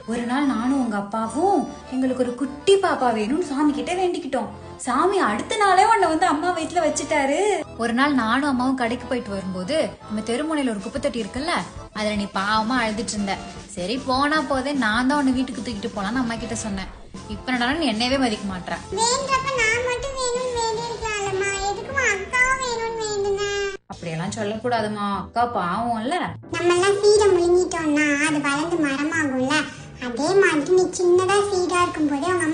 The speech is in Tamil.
ஒரு நாள் நானும் உங்க அப்பாவும் எங்களுக்கு ஒரு குட்டி பாப்பா வேணும்னு சாமி கிட்ட வேண்டிக்கிட்டோம். சாமி அடுத்த நாளே உன்னை வந்து அம்மா வயித்துல வச்சுட்டாரு. ஒரு நாள் நானும் அம்மாவும் கடைக்கு போயிட்டு வரும்போது நம்ம தெருமுனையில ஒரு குப்பைத்தொட்டி இருக்குல்ல, அதுல நீ பாவமா அழுதுட்டு இருந்த. சரி போனா போதே நான் தான் உன்னை வீட்டுக்கு தூக்கிட்டு போலான்னு அம்மா கிட்ட சொன்னேன். இப்ப என்னடா நீ என்னவே மதிக்க மாட்டேன். அப்படியெல்லாம் சொல்லக்கூடாதுமா, அக்கா பாவம்ல. நம்ம எல்லாம் சீடை முழுங்கிட்டோம்னா அது வளர்ந்து மரமாகும்ல, அதே மாதிரி நீ சின்னதா சீடா இருக்கும் போதே அவங்க